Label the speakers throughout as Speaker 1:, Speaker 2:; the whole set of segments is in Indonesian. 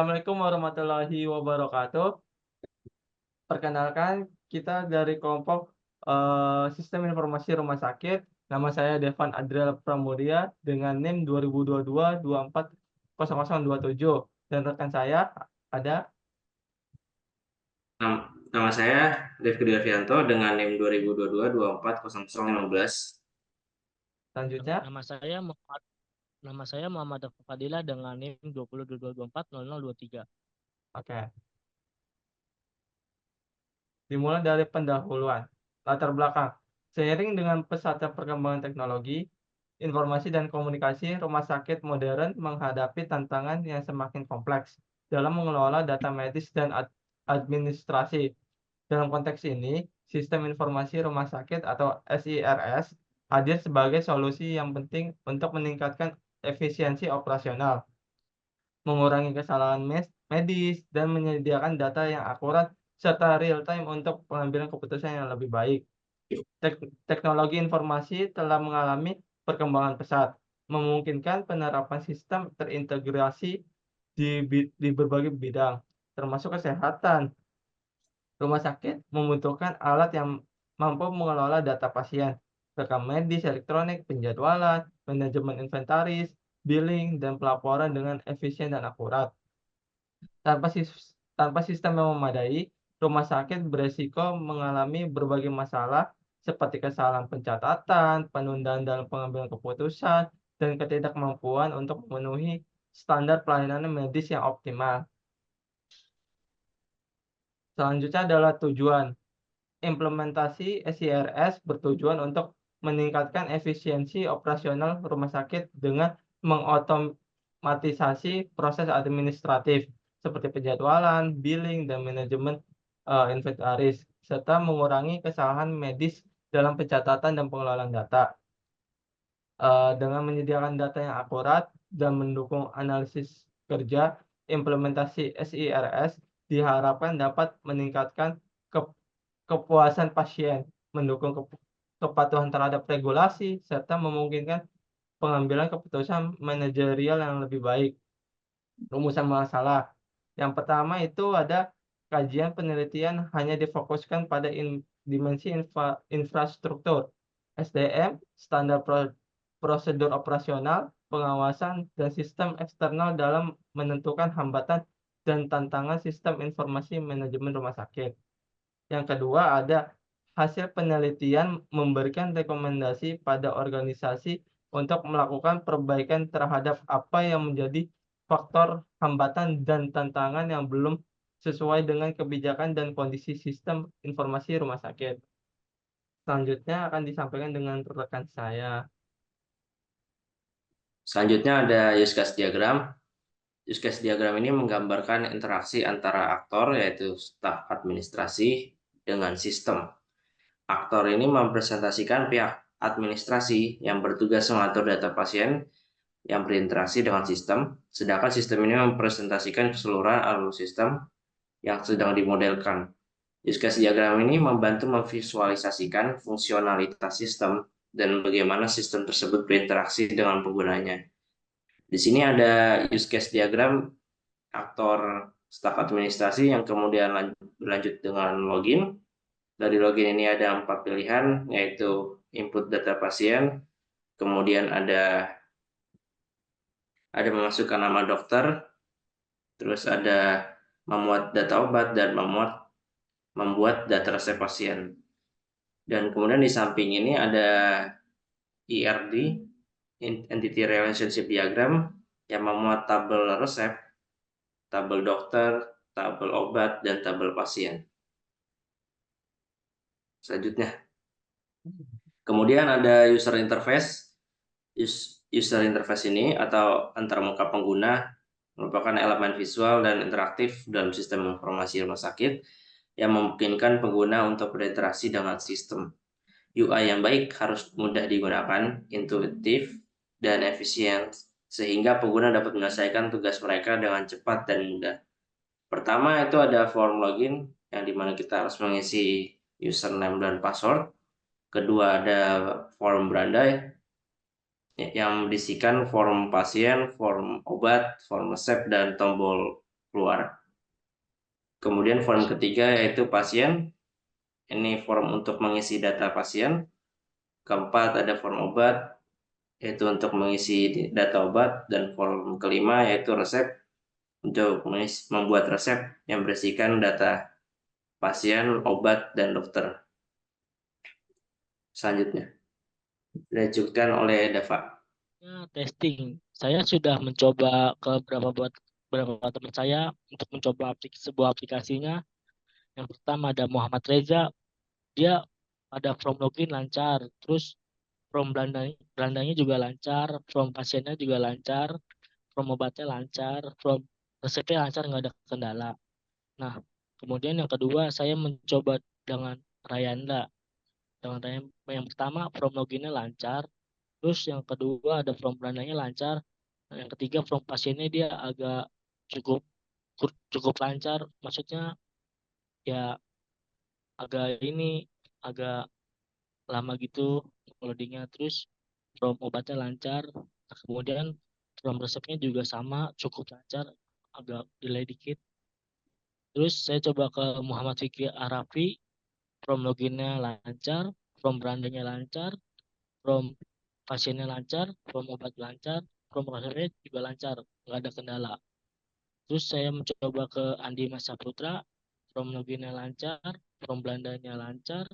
Speaker 1: Assalamualaikum warahmatullahi wabarakatuh. Perkenalkan, kita dari kelompok Sistem Informasi Rumah Sakit. Nama saya Devan Adriel Pramudia dengan NIM 2022-240027. Dan rekan saya ada.
Speaker 2: Nama saya Rifki Devianto dengan NIM 2022-240015.
Speaker 1: Selanjutnya,
Speaker 3: Nama saya Muhammad Fadila dengan NIM 2022240023.
Speaker 1: oke. Dimulai dari pendahuluan. Latar belakang. Seiring dengan pesatnya perkembangan teknologi, informasi dan komunikasi, rumah sakit modern menghadapi tantangan yang semakin kompleks dalam mengelola data medis dan administrasi. Dalam konteks ini, Sistem Informasi Rumah Sakit atau SIRS hadir sebagai solusi yang penting untuk meningkatkan efisiensi operasional, mengurangi kesalahan medis, dan menyediakan data yang akurat serta real time untuk pengambilan keputusan yang lebih baik. Teknologi informasi telah mengalami perkembangan pesat, memungkinkan penerapan sistem terintegrasi di berbagai bidang, termasuk kesehatan. Rumah sakit membutuhkan alat yang mampu mengelola data pasien, rekam medis elektronik, penjadwalan, manajemen inventaris, billing, dan pelaporan dengan efisien dan akurat. Tanpa sistem yang memadai, rumah sakit beresiko mengalami berbagai masalah seperti kesalahan pencatatan, penundaan dalam pengambilan keputusan, dan ketidakmampuan untuk memenuhi standar pelayanan medis yang optimal. Selanjutnya adalah tujuan. Implementasi SIRS bertujuan untuk meningkatkan efisiensi operasional rumah sakit dengan mengotomatisasi proses administratif seperti penjadwalan, billing, dan manajemen inventaris, serta mengurangi kesalahan medis dalam pencatatan dan pengelolaan data. Dengan menyediakan data yang akurat dan mendukung analisis kerja, implementasi SIRS diharapkan dapat meningkatkan kepuasan pasien, mendukung kepatuhan terhadap regulasi, serta memungkinkan pengambilan keputusan manajerial yang lebih baik. Rumusan masalah. Yang pertama itu ada kajian penelitian hanya difokuskan pada dimensi infrastruktur, SDM, standar prosedur operasional, pengawasan, dan sistem eksternal dalam menentukan hambatan dan tantangan sistem informasi manajemen rumah sakit. Yang kedua ada hasil penelitian memberikan rekomendasi pada organisasi untuk melakukan perbaikan terhadap apa yang menjadi faktor hambatan dan tantangan yang belum sesuai dengan kebijakan dan kondisi sistem informasi rumah sakit. Selanjutnya akan disampaikan dengan rekan saya.
Speaker 2: Selanjutnya ada use case diagram. Use case diagram ini menggambarkan interaksi antara aktor, yaitu staf administrasi, dengan sistem. Aktor ini mempresentasikan pihak administrasi yang bertugas mengatur data pasien yang berinteraksi dengan sistem, sedangkan sistem ini mempresentasikan keseluruhan alur sistem yang sedang dimodelkan. Use case diagram ini membantu memvisualisasikan fungsionalitas sistem dan bagaimana sistem tersebut berinteraksi dengan penggunanya. Di sini ada use case diagram aktor staf administrasi yang kemudian berlanjut dengan login. Dari login ini ada 4 pilihan, yaitu input data pasien, kemudian ada memasukkan nama dokter, terus ada memuat data obat, dan membuat data resep pasien. Dan kemudian di samping ini ada ERD, Entity Relationship Diagram, yang memuat tabel resep, tabel dokter, tabel obat, dan tabel pasien. Selanjutnya, kemudian ada user interface. User interface ini atau antarmuka pengguna merupakan elemen visual dan interaktif dalam sistem informasi rumah sakit yang memungkinkan pengguna untuk berinteraksi dengan sistem. UI yang baik harus mudah digunakan, intuitif, dan efisien, sehingga pengguna dapat menyelesaikan tugas mereka dengan cepat dan mudah. Pertama itu ada form login, yang dimana kita harus mengisi username dan password. Kedua ada form berandai, yang berisikan form pasien, form obat, form resep, dan tombol keluar. Kemudian form ketiga yaitu pasien. Ini form untuk mengisi data pasien. Keempat ada form obat, yaitu untuk mengisi data obat. Dan form kelima yaitu resep, untuk membuat resep yang berisikan data pasien, obat, dan dokter. Selanjutnya dilanjutkan oleh Dava.
Speaker 3: Testing. Saya sudah mencoba ke beberapa teman saya untuk mencoba sebuah aplikasinya. Yang pertama ada Muhammad Reza, dia ada from login lancar, terus from Belandanya juga lancar, from pasiennya juga lancar, from obatnya lancar, from resepnya lancar, nggak ada kendala. Nah, kemudian yang kedua saya mencoba dengan Rayanda. Yang pertama from loginnya lancar, terus yang kedua ada from Belandanya lancar, yang ketiga from pasiennya dia agak cukup cukup lancar, maksudnya ya agak lama gitu loadingnya. Terus from obatnya lancar. Nah, kemudian from resepnya juga sama, cukup lancar, agak delay dikit. Terus saya coba ke Muhammad Fikri Arafi, from loginnya lancar, from berandanya lancar, from pasiennya lancar, from obat lancar, from resepnya juga lancar, nggak ada kendala. Terus saya mencoba ke Andi Masa Putra, from loginnya lancar, from Belandanya lancar,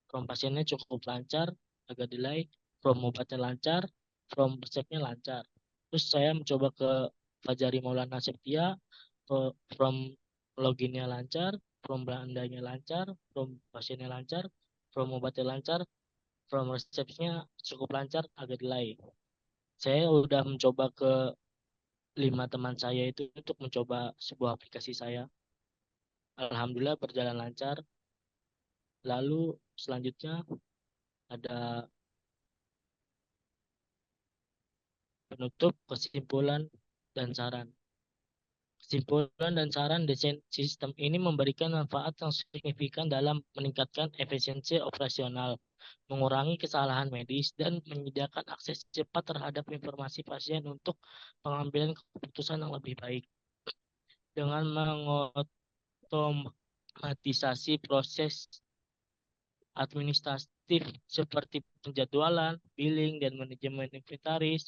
Speaker 3: from pasiennya cukup lancar, agak delay, from obatnya lancar, from resepnya lancar. Terus saya mencoba ke Fajari Maulana Septia, from loginnya lancar, from Belandanya lancar, from pasiennya lancar, from obatnya lancar, from resepnya cukup lancar, agak delay. Saya udah mencoba ke 5 teman saya itu untuk mencoba sebuah aplikasi saya. Alhamdulillah berjalan lancar. Lalu selanjutnya ada penutup, kesimpulan, dan saran. Kesimpulan dan saran, desain sistem ini memberikan manfaat yang signifikan dalam meningkatkan efisiensi operasional, mengurangi kesalahan medis, dan menyediakan akses cepat terhadap informasi pasien untuk pengambilan keputusan yang lebih baik. Dengan mengotomatisasi proses administratif seperti penjadwalan, billing, dan manajemen inventaris,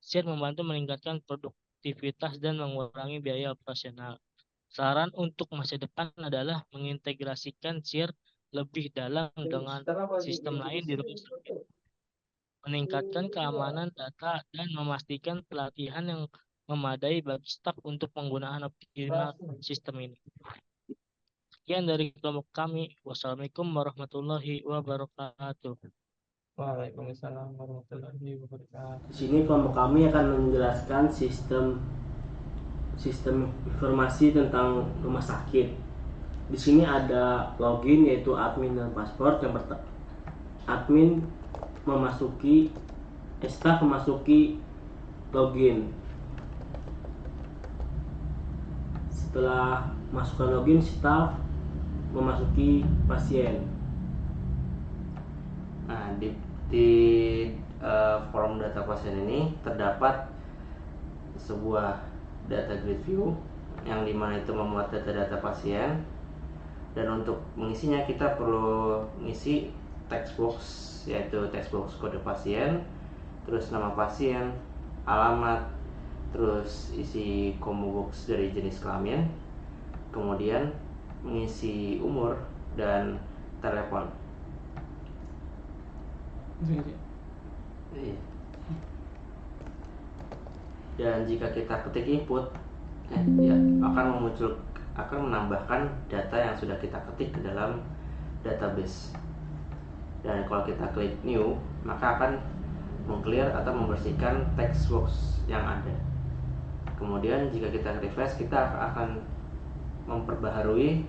Speaker 3: SIR membantu meningkatkan produktivitas dan mengurangi biaya operasional. Saran untuk masa depan adalah mengintegrasikan SIR lebih dalam dengan sistem lain di rumah sakit, meningkatkan keamanan data, dan memastikan pelatihan yang memadai bagi staf untuk penggunaan optimal sistem ini. Sekian dari kelompok kami. Wassalamualaikum warahmatullahi wabarakatuh.
Speaker 1: Waalaikumsalam warahmatullahi wabarakatuh.
Speaker 4: Di sini kelompok kami akan menjelaskan sistem informasi tentang rumah sakit. Di sini ada login yaitu admin dan password. Yang admin staf memasuki login. Setelah masukkan login, staf memasuki pasien.
Speaker 2: Nah, di form data pasien ini terdapat sebuah data grid view yang dimana itu memuat data-data pasien, dan untuk mengisinya kita perlu mengisi text box, yaitu text box kode pasien, terus nama pasien, alamat, terus isi combo box dari jenis kelamin, kemudian mengisi umur dan telepon. Dan jika kita ketik input, akan menambahkan data yang sudah kita ketik ke dalam database. Dan kalau kita klik new, maka akan meng-clear atau membersihkan text box yang ada. Kemudian jika kita refresh, kita akan memperbaharui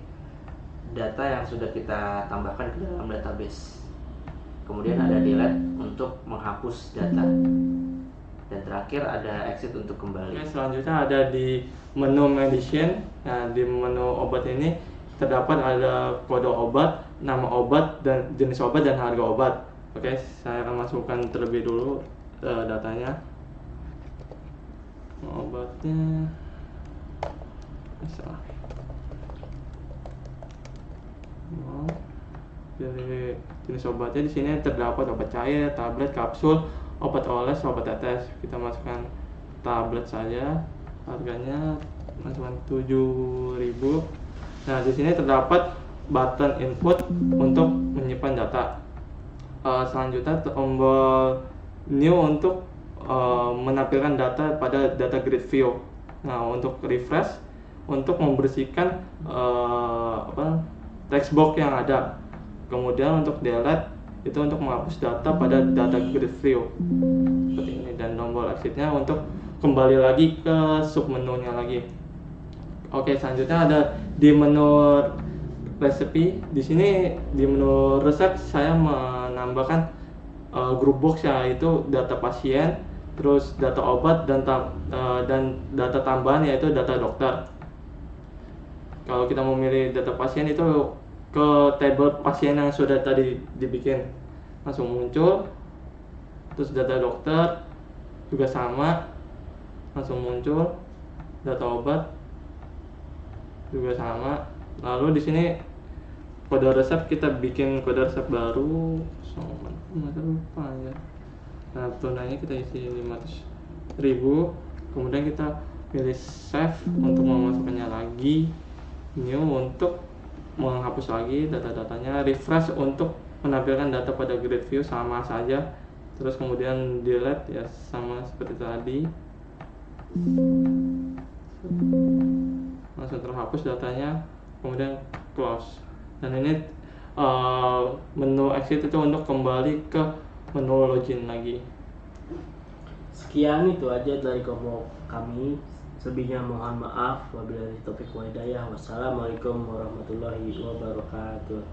Speaker 2: data yang sudah kita tambahkan ke dalam database. Kemudian ada delete untuk menghapus data, dan terakhir ada exit untuk kembali.
Speaker 1: Selanjutnya ada di menu medicine. Nah, di menu obat ini terdapat ada kode obat, nama obat, dan jenis obat, dan harga obat. Oke, saya akan masukkan terlebih dulu datanya. Obatnya Salah. Pilih jenis obatnya. Di sini terdapat obat cair, tablet, kapsul, obat oles, obat tetes. Kita masukkan tablet saja. Harganya masukkan 7.000. Nah, di sini terdapat button input untuk menyimpan data. Selanjutnya tombol new untuk menampilkan data pada data grid view. Nah, untuk refresh untuk membersihkan text box yang ada. Kemudian untuk delete itu untuk menghapus data pada data grid view seperti ini, dan tombol exitnya untuk kembali lagi ke submenunya lagi. Oke, selanjutnya ada di menu resipi. Di sini di menu resep saya menambahkan group box, yaitu data pasien, terus data obat, dan data tambahan yaitu data dokter. Kalau kita memilih data pasien itu ke tabel pasien yang sudah tadi dibikin langsung muncul. Terus data dokter juga sama, langsung muncul. Data obat juga sama. Lalu di sini kode resep, kita bikin kode resep baru. Lupa ya. Nah, tunanya kita isi 500.000. Kemudian kita pilih save untuk memasukkannya lagi, new untuk menghapus lagi data-datanya, refresh untuk menampilkan data pada grid view sama saja, terus kemudian delete ya sama seperti tadi, langsung terhapus datanya, kemudian close. Dan ini menu exit itu untuk kembali ke menu login lagi.
Speaker 4: Sekian itu aja dari kelompok kami. Selebihnya mohon maaf. Wabillahi taufiq wal hidayah. Wassalamualaikum warahmatullahi wabarakatuh.